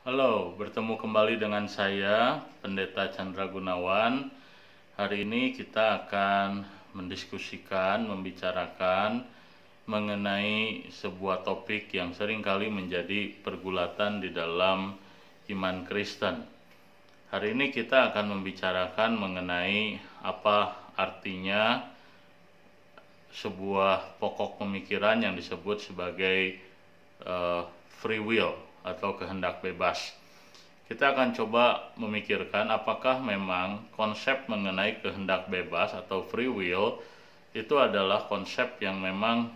Halo, bertemu kembali dengan saya, Pendeta Chandra Gunawan. Hari ini kita akan mendiskusikan, membicarakan mengenai sebuah topik yang seringkali menjadi pergulatan di dalam iman Kristen. Hari ini kita akan membicarakan mengenai apa artinya sebuah pokok pemikiran yang disebut sebagai free will atau kehendak bebas. Kita akan coba memikirkan apakah memang konsep mengenai kehendak bebas atau free will itu adalah konsep yang memang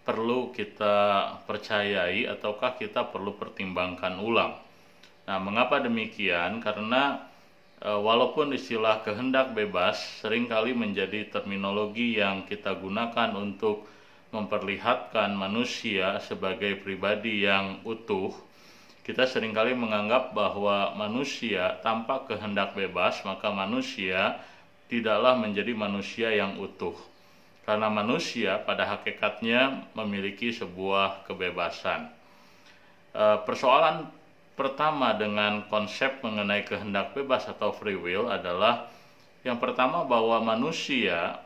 perlu kita percayai ataukah kita perlu pertimbangkan ulang. Nah, mengapa demikian? Karena walaupun istilah kehendak bebas seringkali menjadi terminologi yang kita gunakan untuk memperlihatkan manusia sebagai pribadi yang utuh, kita seringkali menganggap bahwa manusia tanpa kehendak bebas, maka manusia tidaklah menjadi manusia yang utuh. Karena manusia pada hakikatnya memiliki sebuah kebebasan. Persoalan pertama dengan konsep mengenai kehendak bebas atau free will adalah yang pertama bahwa manusia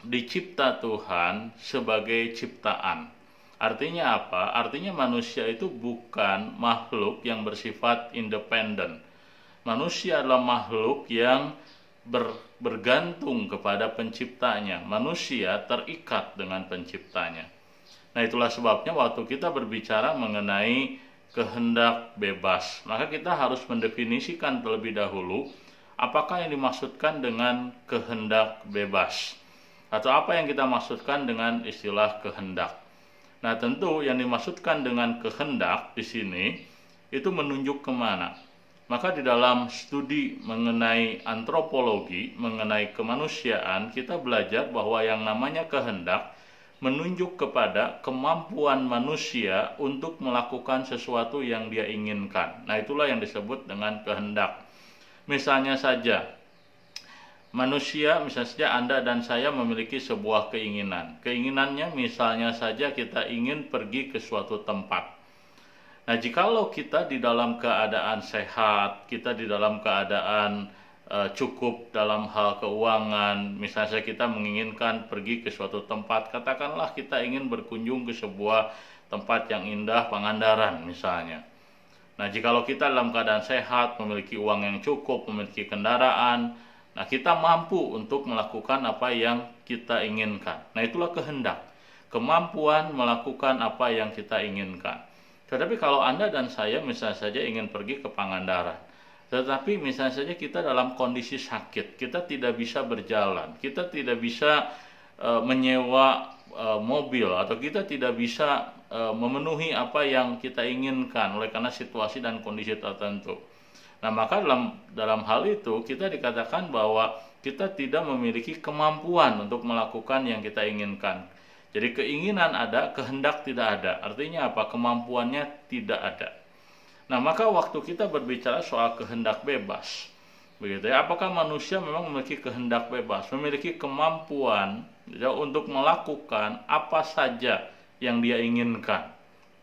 dicipta Tuhan sebagai ciptaan. Artinya apa? Artinya manusia itu bukan makhluk yang bersifat independen. Manusia adalah makhluk yang bergantung kepada penciptanya. Manusia terikat dengan penciptanya. Nah, itulah sebabnya waktu kita berbicara mengenai kehendak bebas, maka kita harus mendefinisikan terlebih dahulu apakah yang dimaksudkan dengan kehendak bebas. Atau apa yang kita maksudkan dengan istilah kehendak. Nah, tentu yang dimaksudkan dengan kehendak di sini itu menunjuk kemana. Maka di dalam studi mengenai antropologi, mengenai kemanusiaan, kita belajar bahwa yang namanya kehendak menunjuk kepada kemampuan manusia untuk melakukan sesuatu yang dia inginkan. Nah, itulah yang disebut dengan kehendak. Misalnya saja, manusia, misalnya saja Anda dan saya memiliki sebuah keinginan. Keinginannya misalnya saja kita ingin pergi ke suatu tempat. Nah, jikalau kita di dalam keadaan sehat, kita di dalam keadaan cukup dalam hal keuangan, misalnya saja kita menginginkan pergi ke suatu tempat, katakanlah kita ingin berkunjung ke sebuah tempat yang indah, Pangandaran misalnya. Nah, jikalau kita dalam keadaan sehat, memiliki uang yang cukup, memiliki kendaraan, nah, kita mampu untuk melakukan apa yang kita inginkan. Nah, itulah kehendak. Kemampuan melakukan apa yang kita inginkan. Tetapi kalau Anda dan saya misalnya saja ingin pergi ke Pangandaran, tetapi misalnya saja kita dalam kondisi sakit, kita tidak bisa berjalan, kita tidak bisa menyewa mobil, atau kita tidak bisa memenuhi apa yang kita inginkan oleh karena situasi dan kondisi tertentu. Nah, maka dalam hal itu kita dikatakan bahwa kita tidak memiliki kemampuan untuk melakukan yang kita inginkan. Jadi keinginan ada, kehendak tidak ada. Artinya apa? Kemampuannya tidak ada. Nah, maka waktu kita berbicara soal kehendak bebas, begitu ya, apakah manusia memang memiliki kehendak bebas, memiliki kemampuan ya, untuk melakukan apa saja yang dia inginkan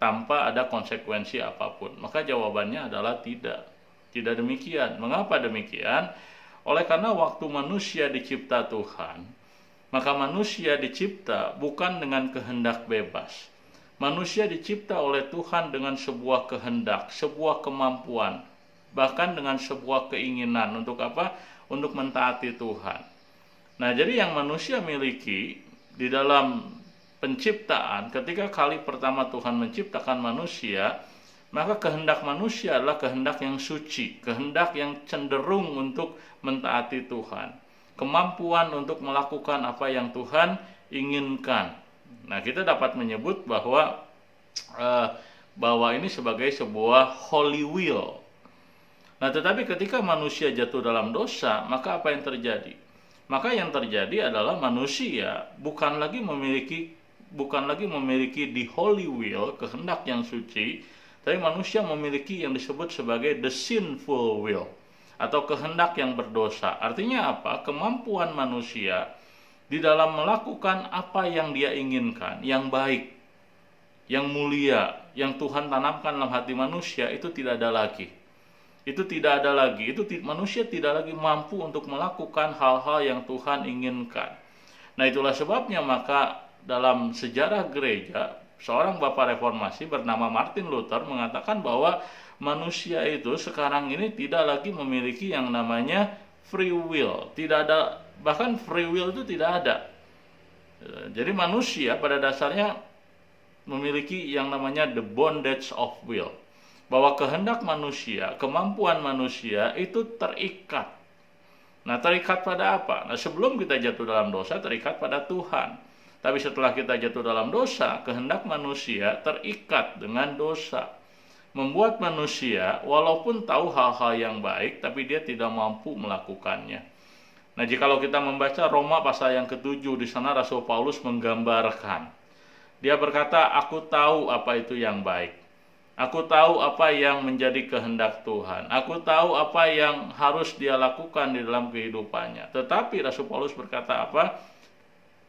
tanpa ada konsekuensi apapun? Maka jawabannya adalah tidak. Tidak demikian. Mengapa demikian? Oleh karena waktu manusia dicipta Tuhan, maka manusia dicipta bukan dengan kehendak bebas. Manusia dicipta oleh Tuhan dengan sebuah kehendak, sebuah kemampuan, bahkan dengan sebuah keinginan. Untuk apa? Untuk mentaati Tuhan. Nah, jadi yang manusia miliki di dalam penciptaan, ketika kali pertama Tuhan menciptakan manusia, maka kehendak manusia adalah kehendak yang suci, kehendak yang cenderung untuk mentaati Tuhan, kemampuan untuk melakukan apa yang Tuhan inginkan. Nah, kita dapat menyebut bahwa ini sebagai sebuah holy will. Nah, tetapi ketika manusia jatuh dalam dosa, maka apa yang terjadi? Maka yang terjadi adalah manusia bukan lagi memiliki the holy will, kehendak yang suci, tapi manusia memiliki yang disebut sebagai the sinful will, atau kehendak yang berdosa. Artinya apa? Kemampuan manusia di dalam melakukan apa yang dia inginkan, yang baik. yang mulia, yang Tuhan tanamkan dalam hati manusia itu tidak ada lagi. Itu tidak ada lagi. Manusia tidak lagi mampu untuk melakukan hal-hal yang Tuhan inginkan. Nah, itulah sebabnya maka dalam sejarah gereja, seorang bapak reformasi bernama Martin Luther mengatakan bahwa manusia itu sekarang ini tidak lagi memiliki yang namanya free will. Tidak ada, bahkan free will itu tidak ada. Jadi manusia pada dasarnya memiliki yang namanya the bondage of will. Bahwa kehendak manusia, kemampuan manusia itu terikat. Nah, terikat pada apa? Nah, sebelum kita jatuh dalam dosa, terikat pada Tuhan. Tapi setelah kita jatuh dalam dosa, kehendak manusia terikat dengan dosa. Membuat manusia, walaupun tahu hal-hal yang baik, tapi dia tidak mampu melakukannya. Nah, jikalau kita membaca Roma pasal yang ke-7, di sana Rasul Paulus menggambarkan. Dia berkata, aku tahu apa itu yang baik. Aku tahu apa yang menjadi kehendak Tuhan. Aku tahu apa yang harus dia lakukan di dalam kehidupannya. Tetapi Rasul Paulus berkata apa?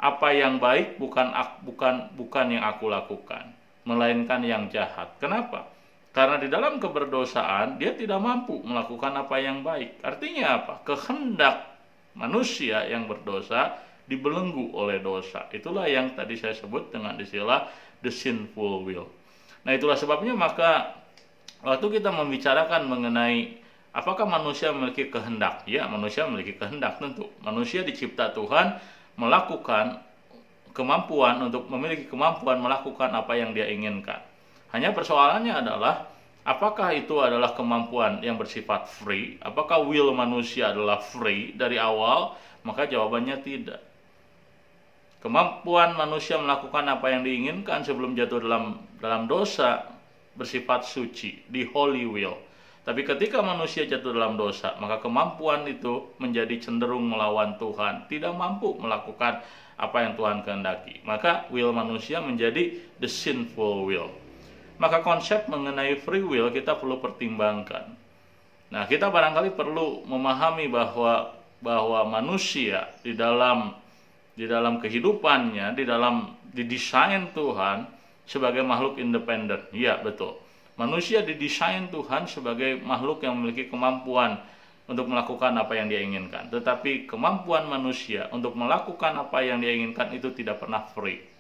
Apa yang baik bukan yang aku lakukan, melainkan yang jahat. Kenapa? Karena di dalam keberdosaan dia tidak mampu melakukan apa yang baik. Artinya apa? Kehendak manusia yang berdosa dibelenggu oleh dosa. Itulah yang tadi saya sebut dengan istilah the sinful will. Nah, itulah sebabnya maka waktu kita membicarakan mengenai apakah manusia memiliki kehendak? Ya, manusia memiliki kehendak tentu. Manusia dicipta Tuhan melakukan memiliki kemampuan melakukan apa yang dia inginkan. Hanya persoalannya adalah apakah itu adalah kemampuan yang bersifat free? Apakah will manusia adalah free dari awal? Maka jawabannya tidak. Kemampuan manusia melakukan apa yang diinginkan sebelum jatuh dalam dosa bersifat suci, di holy will. Tapi ketika manusia jatuh dalam dosa, maka kemampuan itu menjadi cenderung melawan Tuhan, tidak mampu melakukan apa yang Tuhan kehendaki. Maka will manusia menjadi the sinful will. Maka konsep mengenai free will kita perlu pertimbangkan. Nah, kita barangkali perlu memahami bahwa manusia di dalam kehidupannya, didesain Tuhan sebagai makhluk independen. Ya, betul. Manusia didesain Tuhan sebagai makhluk yang memiliki kemampuan untuk melakukan apa yang dia inginkan. Tetapi kemampuan manusia untuk melakukan apa yang dia inginkan itu tidak pernah free.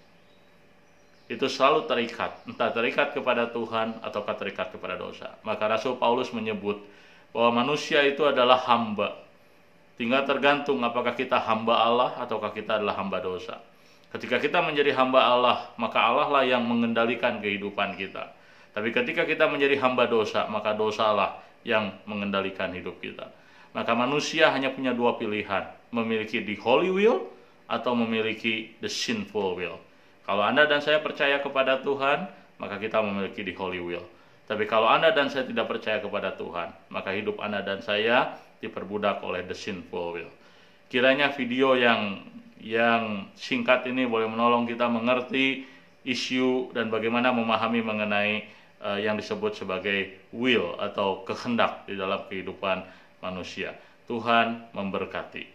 Itu selalu terikat, entah terikat kepada Tuhan ataukah terikat kepada dosa. Maka Rasul Paulus menyebut bahwa manusia itu adalah hamba. Tinggal tergantung apakah kita hamba Allah ataukah kita adalah hamba dosa. Ketika kita menjadi hamba Allah, maka Allah lah yang mengendalikan kehidupan kita. Tapi ketika kita menjadi hamba dosa, maka dosalah yang mengendalikan hidup kita. Maka manusia hanya punya dua pilihan, memiliki the holy will atau memiliki the sinful will. Kalau Anda dan saya percaya kepada Tuhan, maka kita memiliki the holy will. Tapi kalau Anda dan saya tidak percaya kepada Tuhan, maka hidup Anda dan saya diperbudak oleh the sinful will. Kiranya video yang singkat ini boleh menolong kita mengerti isu dan bagaimana memahami mengenai yang disebut sebagai will atau kehendak di dalam kehidupan manusia. Tuhan memberkati.